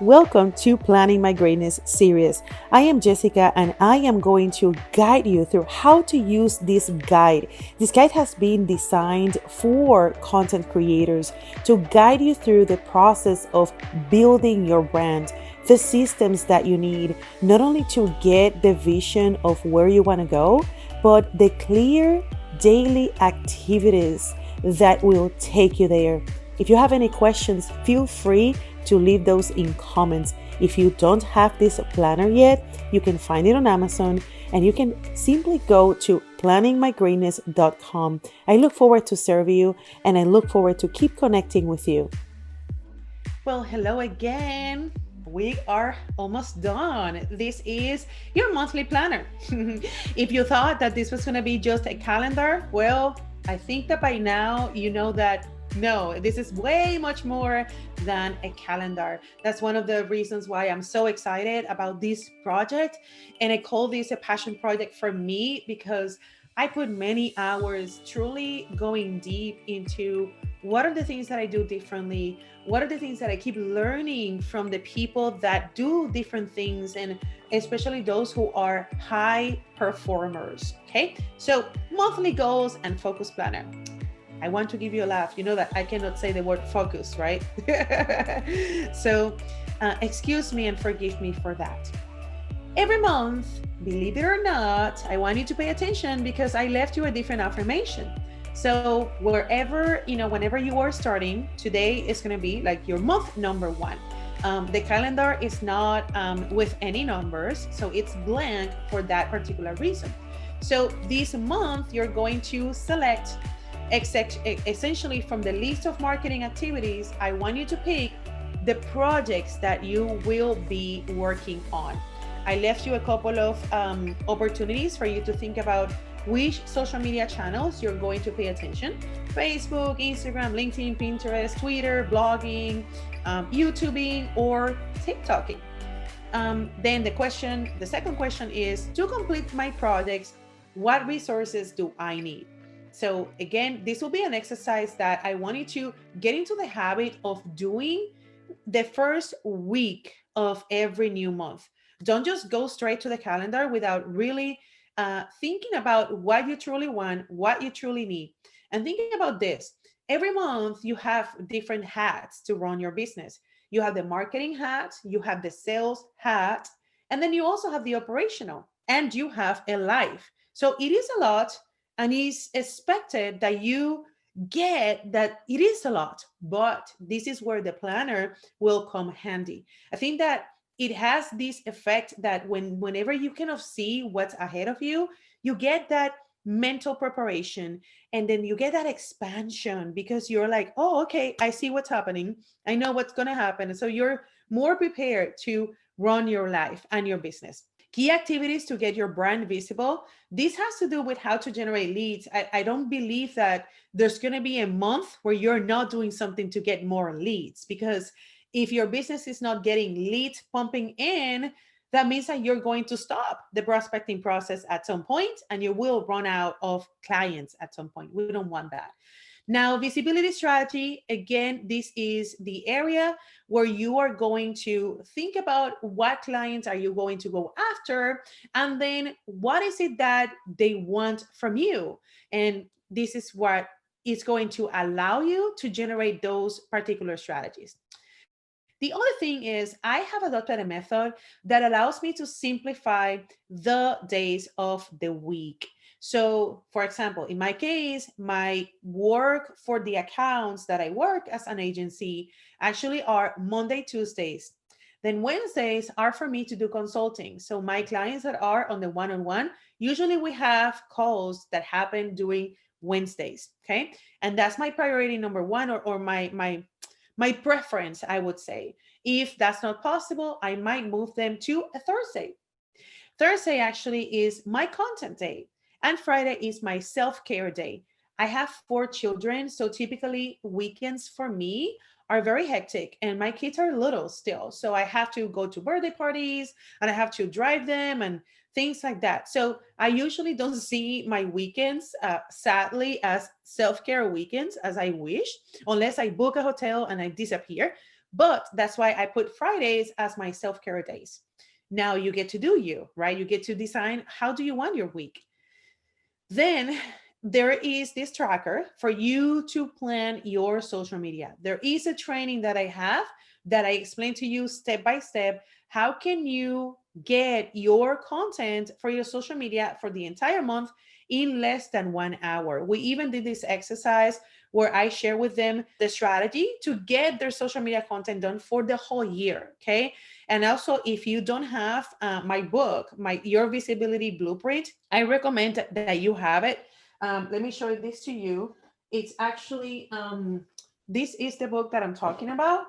Welcome to Planning My Greatness series. I am Jessica and I am going to guide you through how to use this guide. This guide has been designed for content creators to guide you through the process of building your brand, the systems that you need, not only to get the vision of where you want to go, but the clear daily activities that will take you there. If you have any questions, feel free to leave those in comments. If you don't have this planner yet, you can find it on Amazon and you can simply go to planningmygreatness.com. I look forward to serving you and I look forward to keep connecting with you. Well, hello again. We are almost done. This is your monthly planner. If you thought that this was going to be just a calendar, well, I think that by now you know that no, this is way much more than a calendar. That's one of the reasons why I'm so excited about this project. And I call this a passion project for me because I put many hours truly going deep into what are the things that I do differently? What are the things that I keep learning from the people that do different things, and especially those who are high performers? Okay, so monthly goals and focus planner. I want to give you a laugh. You know that I cannot say the word focus, right? So excuse me and forgive me for that. Every month, believe it or not, I want you to pay attention because I left you a different affirmation. So wherever, whenever you are starting, today is going to be like your month number one. The calendar is not with any numbers, so it's blank for that particular reason. So this month, you're going to select essentially from the list of marketing activities. I want you to pick the projects that you will be working on. I left you a couple of opportunities for you to think about which social media channels you're going to pay attention: Facebook, Instagram, LinkedIn, Pinterest, Twitter, blogging, YouTubing, or TikToking. Then the second question is, to complete my projects, what resources do I need? So again, this will be an exercise that I want you to get into the habit of doing the first week of every new month. Don't just go straight to the calendar without really thinking about what you truly want, what you truly need. And thinking about this, every month you have different hats to run your business. You have the marketing hat, you have the sales hat, and then you also have the operational, and you have a life. So it is a lot, and it's expected that you get that it is a lot, but this is where the planner will come handy. I think that it has this effect that whenever you kind of see what's ahead of you, you get that mental preparation, and then you get that expansion because you're like, oh, okay, I see what's happening, I know what's going to happen, and so you're more prepared to run your life and your business. Key activities to get your brand visible. This has to do with how to generate leads. I don't believe that there's going to be a month where you're not doing something to get more leads, because if your business is not getting leads pumping in, that means that you're going to stop the prospecting process at some point and you will run out of clients at some point. We don't want that. Now, visibility strategy, again, this is the area where you are going to think about what clients are you going to go after, and then what is it that they want from you. And this is what is going to allow you to generate those particular strategies. The other thing is, I have adopted a method that allows me to simplify the days of the week. So, for example, in my case, my work for the accounts that I work as an agency actually are Monday, Tuesdays. Then Wednesdays are for me to do consulting. So, my clients that are on the one on one, usually we have calls that happen during Wednesdays. Okay. And that's my priority number one, or my preference, I would say. If that's not possible, I might move them to a Thursday. Thursday actually is my content day, and Friday is my self care day. I have 4 children, so typically weekends for me are very hectic, and my kids are little still. So I have to go to birthday parties and I have to drive them and things like that. So I usually don't see my weekends, sadly, as self care weekends as I wish, unless I book a hotel and I disappear. But that's why I put Fridays as my self-care days. Now you get to do you, right? You get to design how do you want your week. Then there is this tracker for you to plan your social media. There is a training that I have that I explain to you step by step. How can you get your content for your social media for the entire month in less than 1 hour? We even did this exercise where I share with them the strategy to get their social media content done for the whole year. Okay. And also, if you don't have my book, my Your Visibility Blueprint, I recommend that you have it. Let me show this to you. It's actually, this is the book that I'm talking about.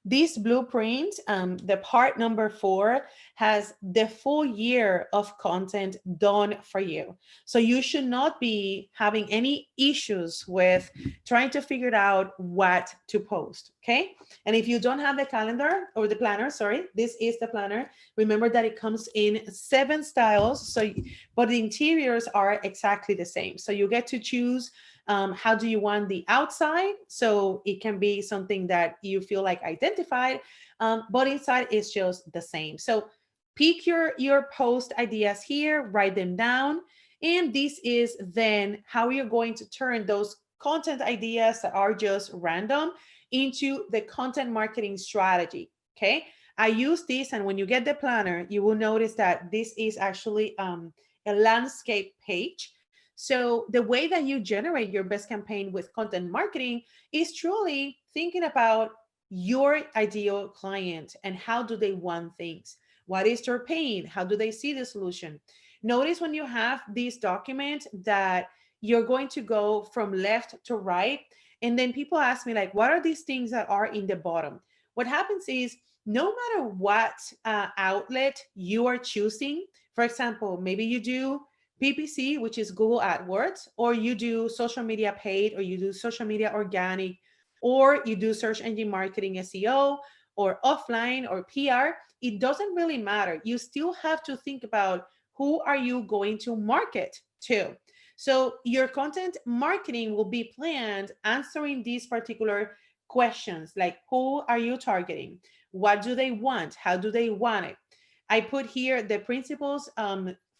This blueprint, the part number 4, has the full year of content done for you. So you should not be having any issues with trying to figure out what to post. Okay. And if you don't have the calendar or the planner, sorry, this is the planner. Remember that it comes in 7 styles. So, but the interiors are exactly the same. So you get to choose how do you want the outside, so it can be something that you feel like identified, but inside is just the same. So pick your post ideas here, write them down, and this is then how you're going to turn those content ideas that are just random into the content marketing strategy. Okay, I use this, and when you get the planner, you will notice that this is actually a landscape page. So the way that you generate your best campaign with content marketing is truly thinking about your ideal client and how do they want things. What is their pain? How do they see the solution? Notice when you have this document that you're going to go from left to right. And then people ask me, like, what are these things that are in the bottom? What happens is, no matter what outlet you are choosing, for example, maybe you do PPC, which is Google AdWords, or you do social media paid, or you do social media organic, or you do search engine marketing SEO, or offline, or PR, it doesn't really matter. You still have to think about who are you going to market to. So your content marketing will be planned answering these particular questions, like who are you targeting? What do they want? How do they want it? I put here the principles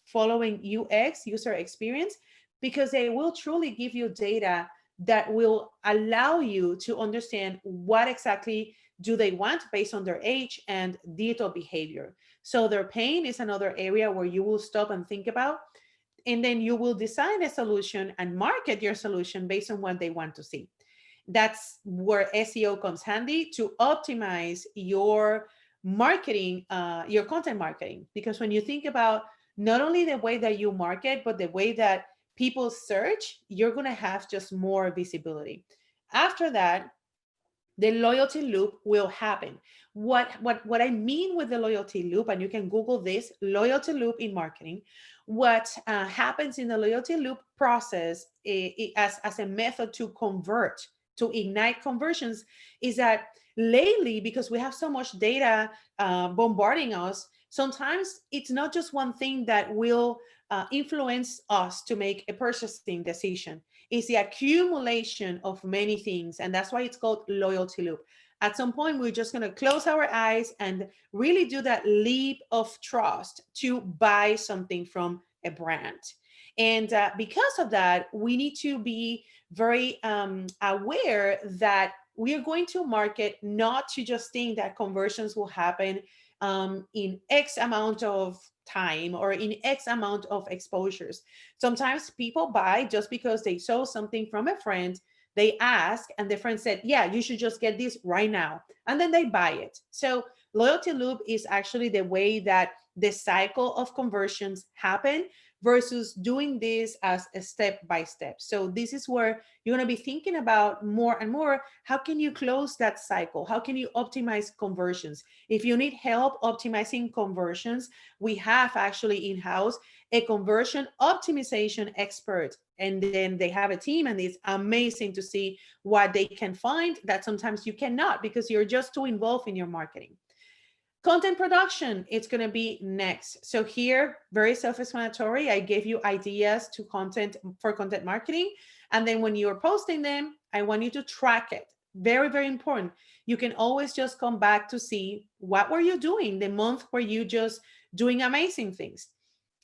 following UX, user experience, because they will truly give you data that will allow you to understand what exactly do they want based on their age and digital behavior. So their pain is another area where you will stop and think about, and then you will design a solution and market your solution based on what they want to see. That's where SEO comes handy to optimize your marketing, your content marketing. Because when you think about not only the way that you market, but the way that people search, you're going to have just more visibility. After that, the loyalty loop will happen. What I mean with the loyalty loop, and you can Google this, loyalty loop in marketing. What happens in the loyalty loop process as a method to convert, to ignite conversions, is that lately, because we have so much data bombarding us, sometimes it's not just one thing that will influence us to make a purchasing decision. It's the accumulation of many things. And that's why it's called loyalty loop. At some point, we're just going to close our eyes and really do that leap of trust to buy something from a brand. And because of that, we need to be very aware that we are going to market not to just think that conversions will happen in X amount of time or in X amount of exposures. Sometimes people buy just because they saw something from a friend, they ask, and the friend said, yeah, you should just get this right now. And then they buy it. So loyalty loop is actually the way that the cycle of conversions happen versus doing this as a step by step. So this is where you're going to be thinking about more and more, how can you close that cycle? How can you optimize conversions? If you need help optimizing conversions, we have actually in-house a conversion optimization expert. And then they have a team, and it's amazing to see what they can find that sometimes you cannot because you're just too involved in your marketing. Content production, it's going to be next. So here, very self-explanatory. I gave you ideas to content for content marketing. And then when you're posting them, I want you to track it. Very, very important. You can always just come back to see what were you doing the month where you just doing amazing things.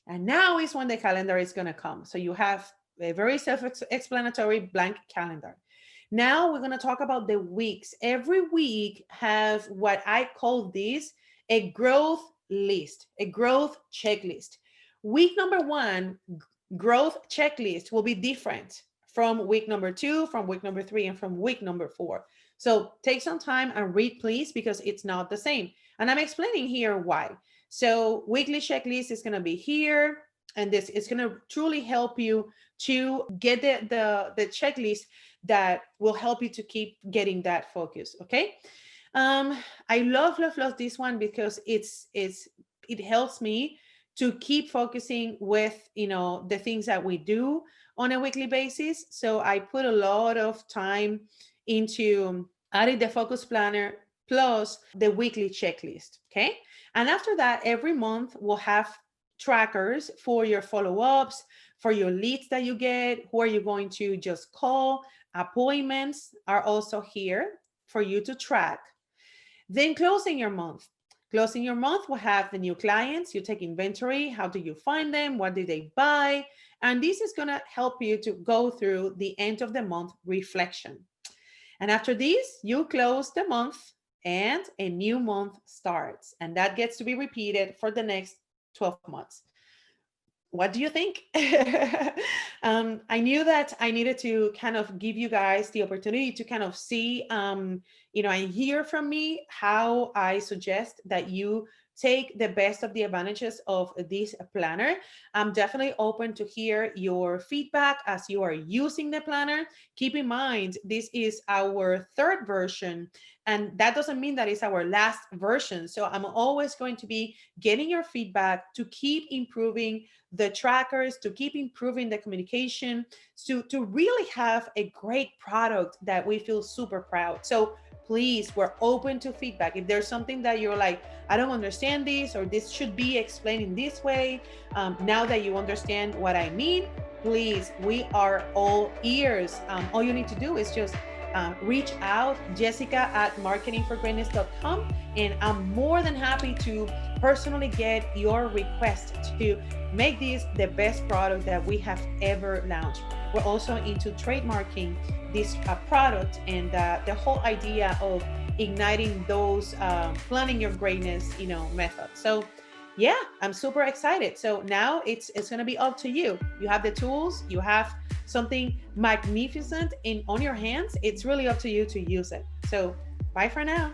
And now is when the calendar is going to come. So you have a very self-explanatory blank calendar. Now we're going to talk about the weeks. Every week have what I call this a growth list, a growth checklist. Week number one, growth checklist will be different from week number two, from week number three, and from week number four. So take some time and read, please, because it's not the same. And I'm explaining here why. So weekly checklist is going to be here, and this is going to truly help you to get the checklist that will help you to keep getting that focus. Okay. I love this one because it helps me to keep focusing with, the things that we do on a weekly basis. So I put a lot of time into adding the focus planner plus the weekly checklist. Okay. And after that, every month we'll have trackers for your follow-ups, for your leads that you get, who are you going to just call. Appointments are also here for you to track. Then closing your month. Closing your month will have the new clients. You take inventory. How do you find them? What did they buy? And this is going to help you to go through the end of the month reflection. And after this, you close the month and a new month starts. And that gets to be repeated for the next 12 months. What do you think? I knew that I needed to kind of give you guys the opportunity to kind of see, and hear from me how I suggest that you take the best of the advantages of this planner. I'm definitely open to hear your feedback as you are using the planner. Keep in mind, this is our third version, and that doesn't mean that it's our last version. So I'm always going to be getting your feedback to keep improving the trackers, to keep improving the communication, to really have a great product that we feel super proud. So please, we're open to feedback. If there's something that you're like, I don't understand this, or this should be explained in this way, now that you understand what I mean, please, we are all ears. All you need to do is just reach out, jessica@marketingforgreatness.com, and I'm more than happy to personally get your request to make this the best product that we have ever launched. We're also into trademarking this product, and the whole idea of igniting those planning your greatness methods. So yeah, I'm super excited. So now it's going to be up to you. You have the tools, you have something magnificent on your hands. It's really up to you to use it. So bye for now.